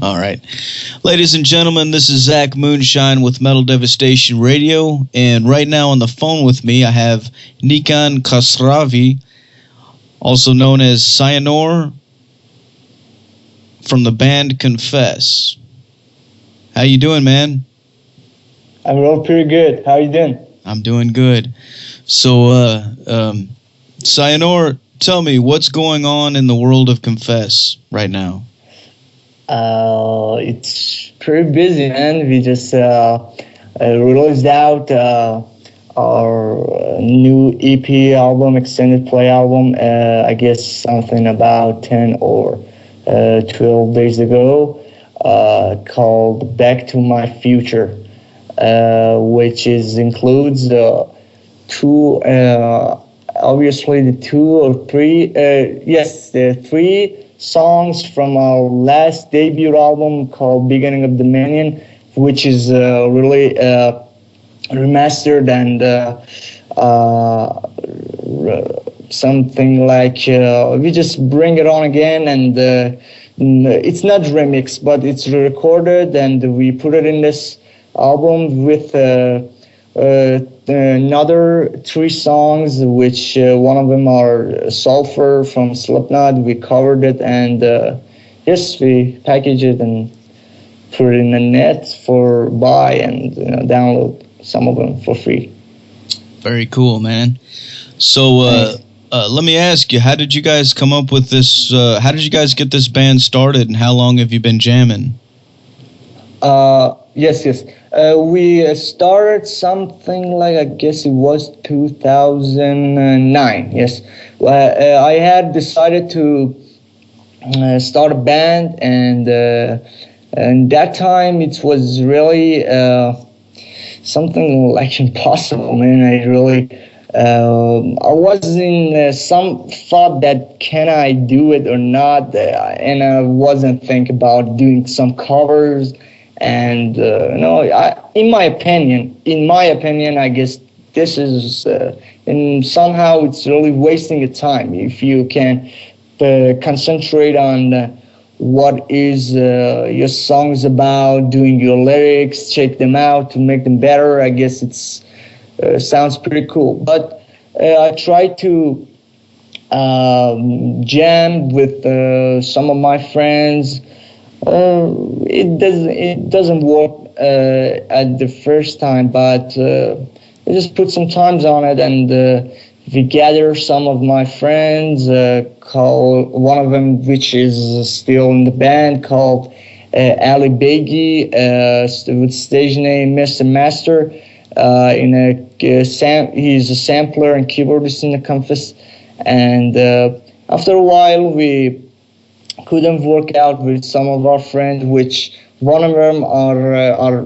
All right. Ladies and gentlemen, this is Zach Moonshine with Metal Devastation Radio. And right now on the phone with me, I have Nikan Kasravi, also known as Cyanor, from the band Confess. How you doing, man? I'm real pretty good. How you doing? I'm doing good. So, Cyanor, tell me, what's going on in the world of Confess right now? It's pretty busy, man. We just released out our new EP album, extended play album. I guess something about 10 or 12 days ago, called "Back to My Future," which includes two, obviously the two or three, the three songs from our last debut album called Beginning of Dominion, which is really remastered and something like we just bring it on again, and it's not remix, but it's recorded, and we put it in this album with another three songs, which one of them are Sulfur from Slipknot. We covered it, and yes, we package it and put it in the net for buy and download some of them for free. Very cool, man. So let me ask you, how did you guys come up with this? How did you guys get this band started, and how long have you been jamming? Yes. We started something like, I guess it was 2009. Yes. I had decided to start a band, and that time it was really something like impossible, man. I was in some thought that can I do it or not, and I wasn't thinking about doing some covers. And in my opinion, I guess this is, and somehow it's really wasting your time if you can concentrate on what is your songs about, doing your lyrics, check them out to make them better. I guess it's sounds pretty cool. But I tried to jam with some of my friends. It doesn't work at the first time, but I just put some times on it, and we gather some of my friends, call one of them, which is still in the band, called Ali Begi, with stage name Mr. Master. He's a sampler and keyboardist in the Confess, and after a while we couldn't work out with some of our friends, which one of them are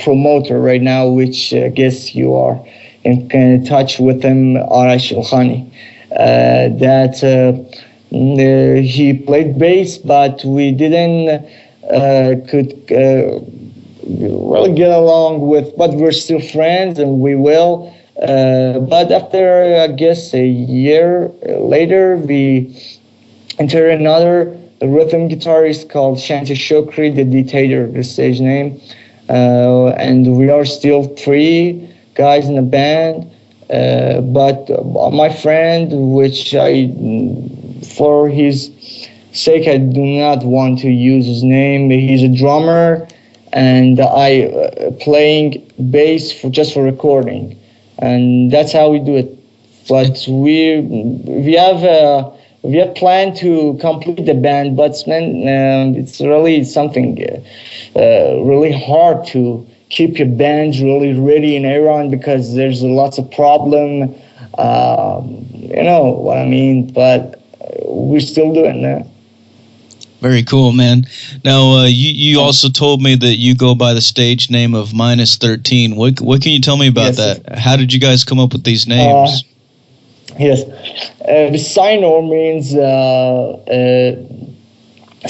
promoter right now, which I guess you are in touch with him, Arash Ilkhani. He played bass, but we didn't could really get along with, but we're still friends, and we will. But after, I guess, a year later, we enter another rhythm guitarist called Shanti Shokri, the Dictator, the stage name. And we are still three guys in the band. But my friend, which for his sake, I do not want to use his name. He's a drummer, and I playing bass just for recording. And that's how we do it. But we have planned to complete the band, but it's really something really hard to keep your band really ready in Iran, because there's lots of problem. You know what I mean? But we're still doing that. Very cool, man. Now, you also told me that you go by the stage name of Minus 13. What can you tell me about that? How did you guys come up with these names? Yes. The cyanide means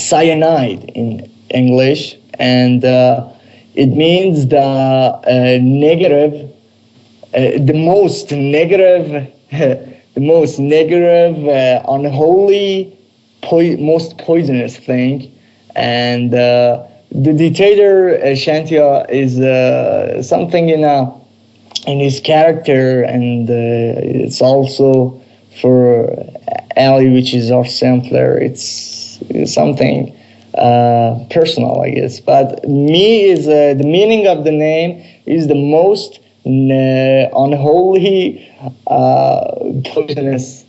cyanide in English, and it means the negative, the most negative, unholy, most poisonous thing. and the dictator Shantia is something in his character, and it's also for Ali, which is our sampler. It's something personal, I guess. But me is the meaning of the name is the most unholy, poisonous,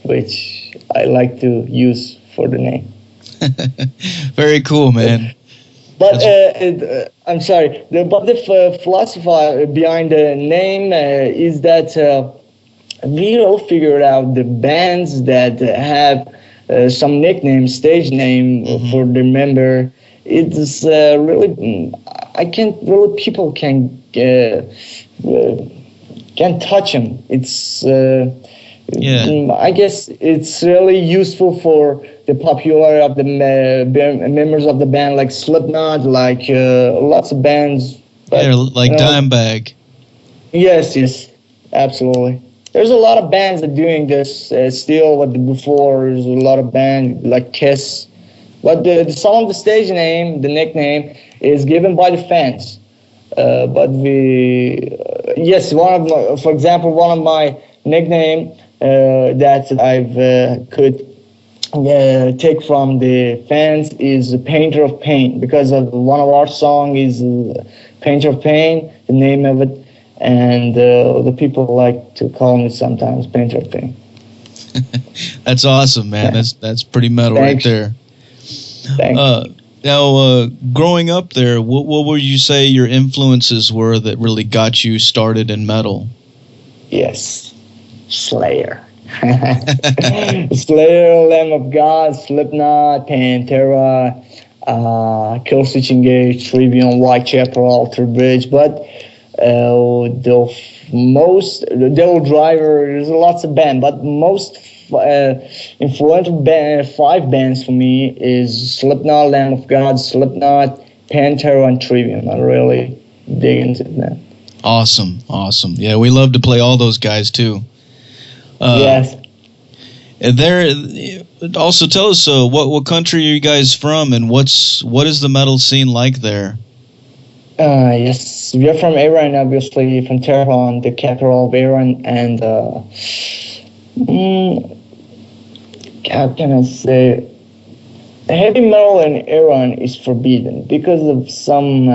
which I like to use for the name. Very cool, man. But I'm sorry. But the philosophy behind the name is that we all figured out the bands that have some nickname, stage name for the member. It's really I can't really people can can't touch them. It's I guess it's really useful for the popularity of the members of the band, like Slipknot, like lots of bands. But, like Dimebag. Yes, absolutely. There's a lot of bands that are doing this still. But before, there's a lot of bands like Kiss. But some of the stage name, the nickname, is given by the fans. But for example, one of my nickname that I've could take from the fans is Painter of Pain, because of one of our song is Painter of Pain, the name of it, and the people like to call me sometimes Painter of Pain. That's awesome, man. That's pretty metal. Thanks. Right there. Thanks. Now, growing up there, what would you say your influences were that really got you started in metal? Yes, Slayer. Slayer, Lamb of God, Slipknot, Pantera, Killswitch Engage, Trivium, Whitechapel, Alter Bridge. But the Devil Driver, there's lots of bands, but most influential five bands for me is Slipknot, Lamb of God, Slipknot, Pantera, and Trivium. I really dig into that. Awesome. Yeah, we love to play all those guys too. Yes. And there, also tell us what country are you guys from, and what is the metal scene like there? Yes, we are from Iran, obviously, from Tehran, the capital of Iran, and how can I say? Heavy metal in Iran is forbidden because of some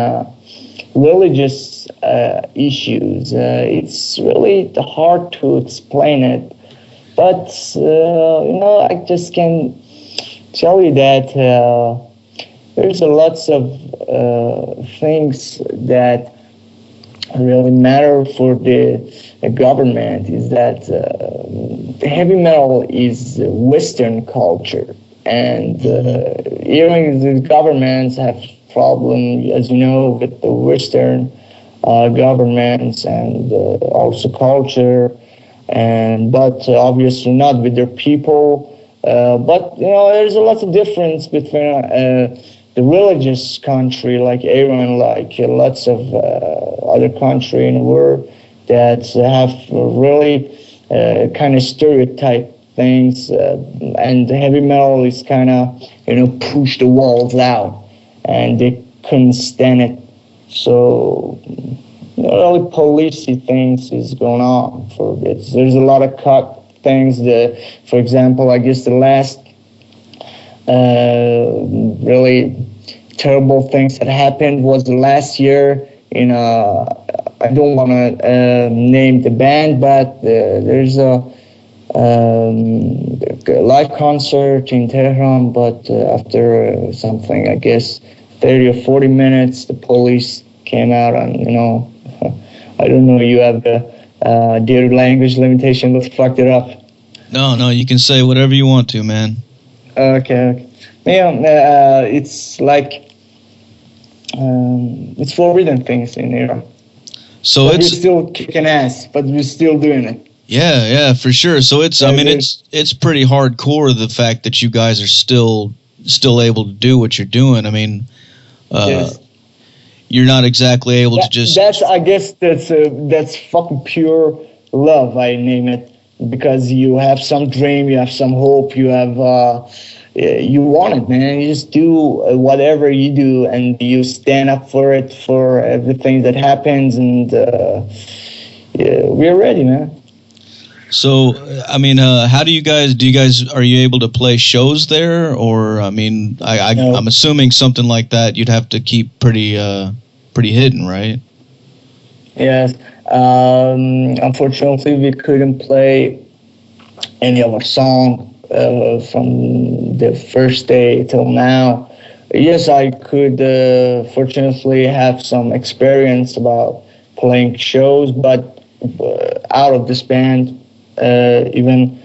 religious issues. It's really hard to explain it, but I just can tell you that there's lots of things that really matter for the government. Is that heavy metal is Western culture, and even the governments have problems, as you know, with the Western governments and also culture, but obviously not with their people. But there's a lot of difference between the religious country like Iran, like lots of other country in the world that have really kind of stereotype things, and heavy metal is kind of push the walls out, and they couldn't stand it. So really policey things is going on for this. There's a lot of cut things. For example, I guess the last really terrible things that happened was the last year in I don't want to name the band, but there's a live concert in Tehran, but after something, I guess 30 or 40 minutes, the police came out and, I don't know, you have the dear language limitation, let's fuck it up. No, you can say whatever you want to, man. Okay. Yeah, it's like, it's forbidden things in Iran. So but we're still kicking ass, but we're still doing it. Yeah, for sure. So it's pretty hardcore, the fact that you guys are still able to do what you're doing. I mean, yes. You're not exactly able to just. I guess that's fucking pure love. I name it, because you have some dream, you have some hope, you have you want it, man. You just do whatever you do, and you stand up for it, for everything that happens, and yeah, we're ready, man. So, I mean, how do you guys, are you able to play shows there? Or, I mean, I'm No. assuming something like that you'd have to keep pretty hidden, right? Yes. Unfortunately, we couldn't play any of our song from the first day till now. Yes, I could fortunately have some experience about playing shows, but out of this band, even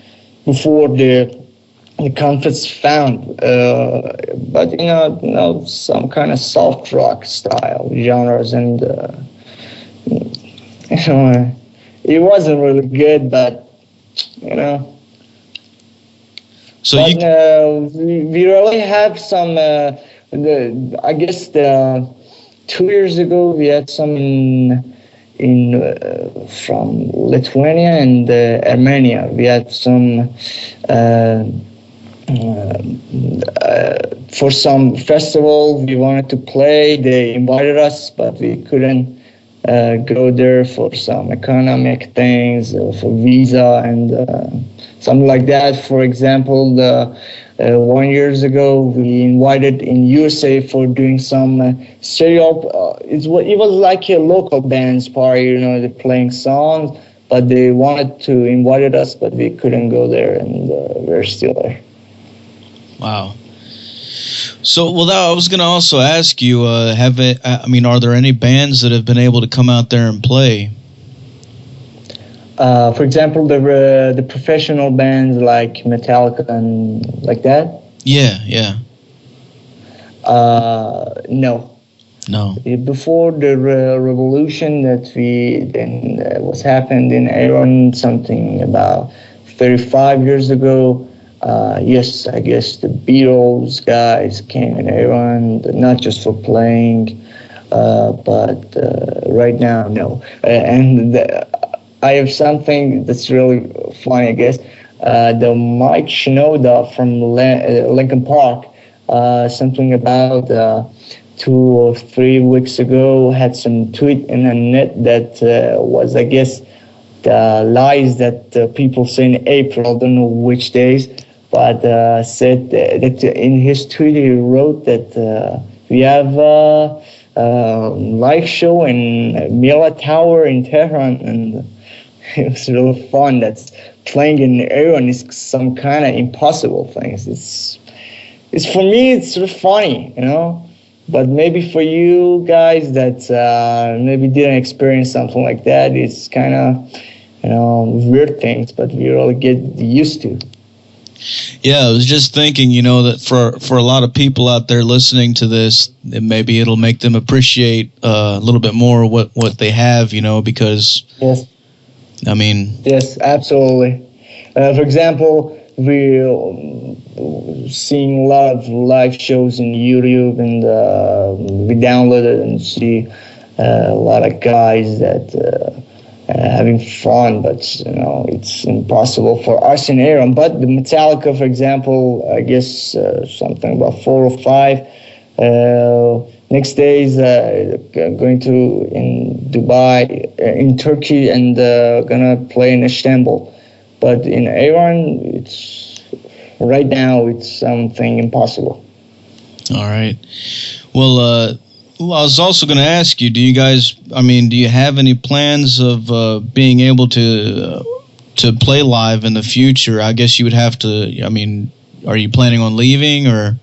before the conference found, but some kind of soft rock style genres, and it wasn't really good, but you know. So But we really have some. I guess 2 years ago we had some in from Lithuania and Armenia. We had some for some festival we wanted to play. They invited us, but we couldn't go there for some economic things, for visa and something like that. For example, 1 years ago we invited in USA for doing some stereo. It was like a local band's party, they're playing songs, but they wanted to invite us, but we couldn't go there, and we're still there. wow. So, well, I was going to also ask you, are there any bands that have been able to come out there and play? For example, the professional bands like Metallica and like that. Yeah. No. Before the revolution that was happened in Iran, something about 35 years ago. Yes, I guess the Beatles guys came in Iran, not just for playing, but right now, no. I have something that's really funny, I guess. The Mike Shinoda from Lincoln Park, something about 2 or 3 weeks ago, had some tweet in the net that was, I guess, the lies that people say in April, I don't know which days, but said that in his tweet he wrote that we have a live show in Mila Tower in Tehran, and it was really fun. That's playing in Iran is some kind of impossible things. It's for me, it's sort of funny, But maybe for you guys that maybe didn't experience something like that, it's kind of, weird things, but we really get used to. Yeah, I was just thinking, that for a lot of people out there listening to this, maybe it'll make them appreciate a little bit more what they have, because. Yes. I mean. Yes, absolutely. For example, we're seeing a lot of live shows in YouTube, and we downloaded and see a lot of guys that having fun, but it's impossible for us in Iran. But the Metallica, for example, I guess something about 4 or 5. Next day is going to in Dubai, in Turkey, and gonna play in Istanbul. But in Iran, right now it's something impossible. All right. Well, I was also going to ask you: do you have any plans of being able to play live in the future? I guess you would have to. I mean, are you planning on leaving, or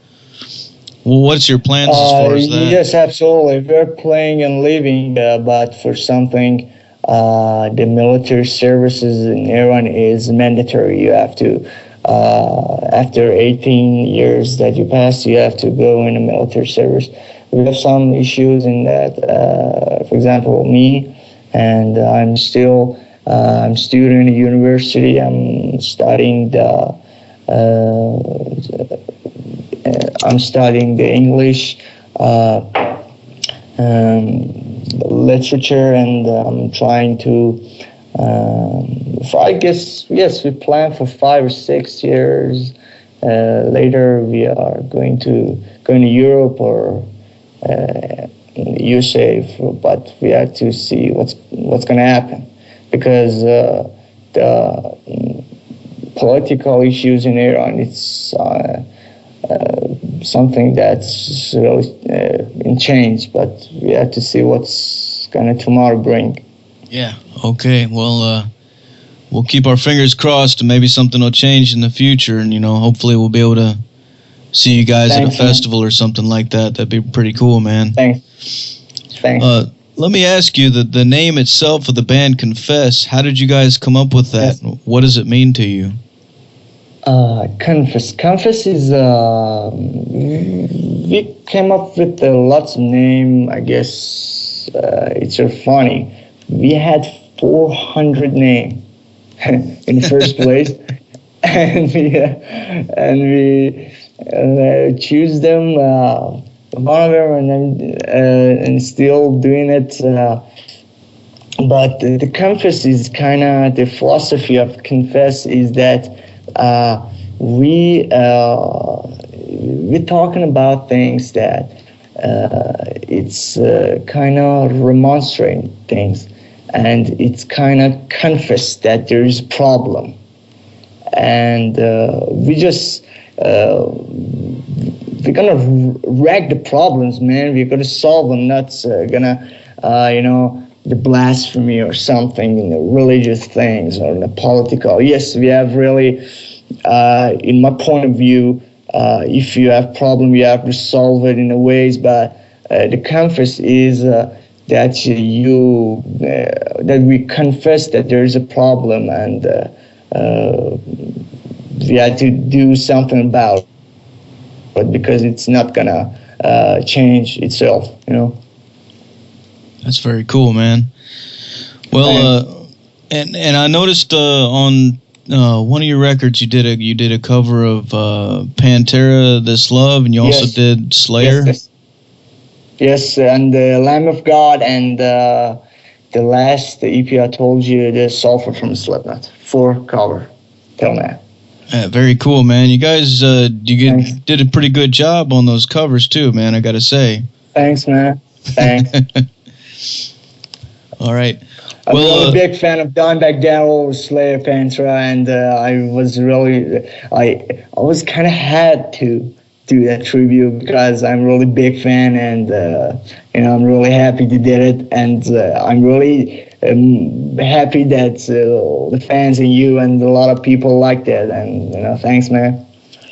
what's your plans as far as that? Yes, absolutely. We're playing and leaving, but for something. The military services in Iran is mandatory. You have to, after 18 years that you pass, you have to go in the military service. We have some issues in that. For example, me, and I'm still I'm student at university. I'm studying the English. Literature, and I'm trying to I guess, yes, we plan for 5 or 6 years later we are going to Europe or in the USA, but we have to see what's going to happen, because the political issues in Iran, it's something that's really in change, but we have to see what's going to tomorrow bring. Yeah. Okay. Well, we'll keep our fingers crossed, and maybe something will change in the future, and hopefully we'll be able to see you guys at a festival or something like that. That'd be pretty cool, man. Thanks. Let me ask you, the name itself of the band, Confess, how did you guys come up with that? Yes. What does it mean to you? Confess. Confess is, we came up with lots of names. I guess it's so funny. We had 400 names in the first place, and we choose them, one of them, and still doing it. But the Confess is kind of, the philosophy of Confess is that we're talking about things that it's kind of remonstrating things, and it's kind of confess that there is a problem, and we just we're gonna wreck the problems, man. We're gonna solve them, not the blasphemy or something, religious things or the political. Yes, we have really, in my point of view, if you have problem, you have to solve it in a ways. But the confess is that that we confess that there is a problem, and we have to do something about it, but because it's not gonna change itself, That's very cool, man. Well, and I noticed on one of your records you did a cover of Pantera, This Love, and you also did Slayer. Yes, and the Lamb of God, and the last EP I told you, the Sulfur from Slipknot, 4 cover till now. Yeah, very cool, man. You guys did a pretty good job on those covers too, man, I gotta say. Thanks, man. Thanks. All right. I'm really a big fan of Dimebag Darrell, Slayer, Pantera, and I was kind of had to do that tribute because I'm really big fan, and I'm really happy to did it, and I'm really happy that the fans and you and a lot of people like that, and thanks, man.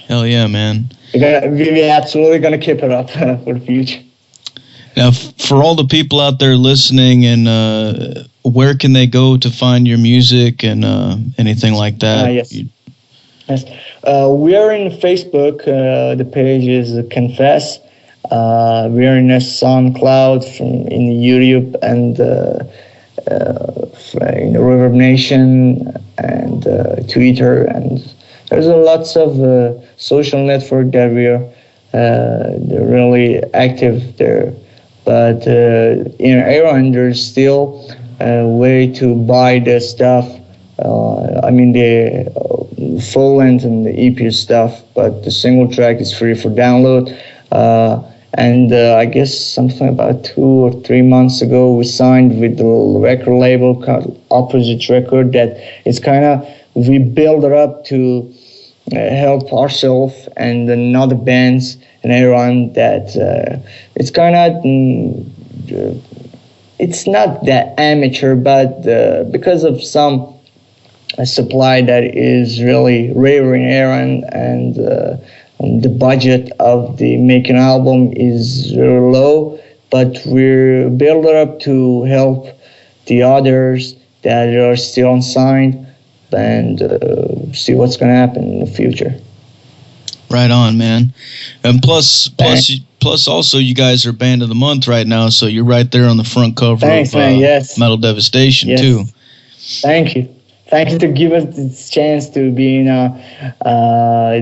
Hell yeah, man. We're absolutely gonna keep it up for the future. Now, for all the people out there listening, and where can they go to find your music and anything like that? Yes. We are in Facebook. The page is Confess. We are in a SoundCloud, in YouTube, and in Reverb Nation, and Twitter, and there's lots of social network that we are they're really active there. But in Iran, there's still a way to buy the stuff. The full length and the EP stuff, but the single track is free for download. And I guess something about 2 or 3 months ago, we signed with the record label called Opposite Record. That it's kind of, we build it up to help ourselves and another bands in Iran that it's kind of, it's not that amateur, but because of some supply that is really rare in Iran, and the budget of the making album is really low, but we're building up to help the others that are still unsigned, and see what's going to happen in the future. Right on, man. And plus also you guys are Band of the Month right now, so you're right there on the front cover of Metal Devastation too. Thank you. Thank you to give us this chance to be in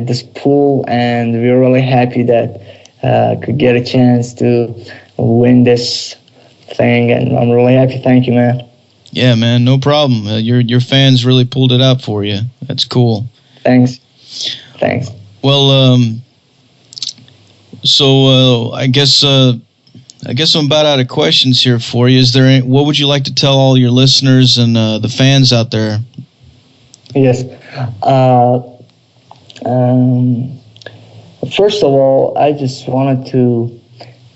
this pool, and we're really happy that could get a chance to win this thing, and I'm really happy. Thank you, man. Yeah, man, no problem. Your fans really pulled it out for you. That's cool. Thanks. Well, I guess I'm about out of questions here for you. Is there what would you like to tell all your listeners and the fans out there? Yes. Uh, um, First of all, I just wanted to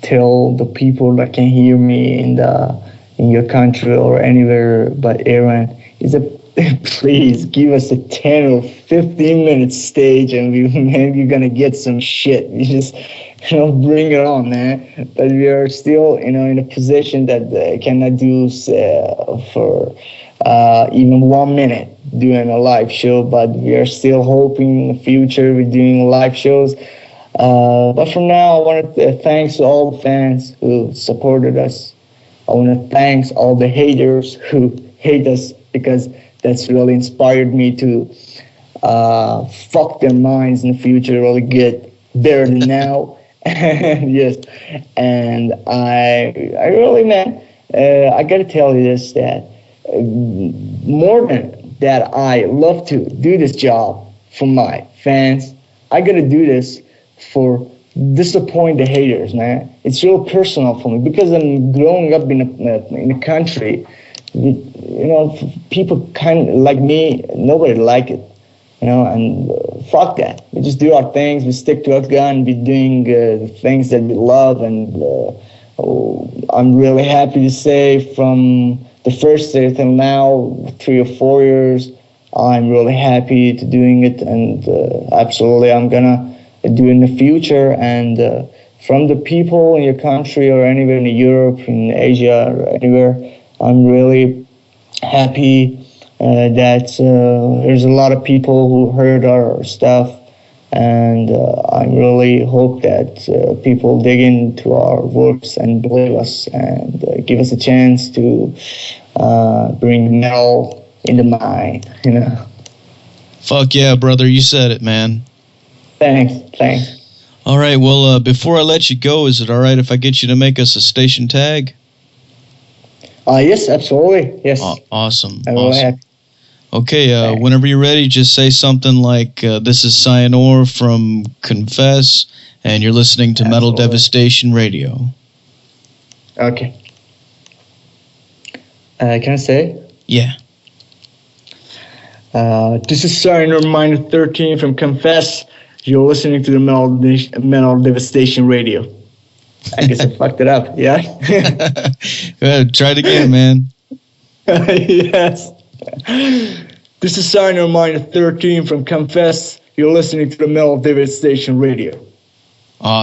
tell the people that can hear me in your country or anywhere but Iran is that please give us a 10 or 15 minute stage and maybe you're gonna get some shit. You just bring it on, man. But we are still in a position that cannot do for even 1 minute doing a live show, but we are still hoping in the future we're doing live shows. But for now, I want to thanks all the fans who supported us. I want to thanks all the haters who hate us because that's really inspired me to fuck their minds in the future, really get better than now. Yes, and I really, man, I gotta tell you this that more than that, I love to do this job for my fans. I gotta do this for disappoint the haters, man. It's real personal for me because I'm growing up in a country. People kind of like me. Nobody like it, and fuck that. We just do our things. We stick to our gun. We doing the things that we love, and I'm really happy to say from the first day till now, 3 or 4 years, I'm really happy to doing it, and absolutely I'm gonna do in the future. And from the people in your country or anywhere in Europe, in Asia, or anywhere, I'm really happy that there's a lot of people who heard our stuff, and I really hope that people dig into our works and believe us and give us a chance to bring metal in the mind. Fuck yeah, brother! You said it, man. Thanks. All right. Well, before I let you go, is it all right if I get you to make us a station tag? Yes, absolutely. Yes. Awesome. I'm awesome. happy. Okay. Whenever you're ready, just say something like, "This is Cyanor from Confess, and you're listening to Metal Devastation Radio." Okay. Can I say? Yeah. This is Cyanor Minor 13 from Confess. You're listening to the Metal Devastation Radio. I guess I fucked it up, yeah? Go ahead, try it again, man. Yes. This is Cyanor Minor 13 from Confess. You're listening to the Metal Devastation Radio. Awesome.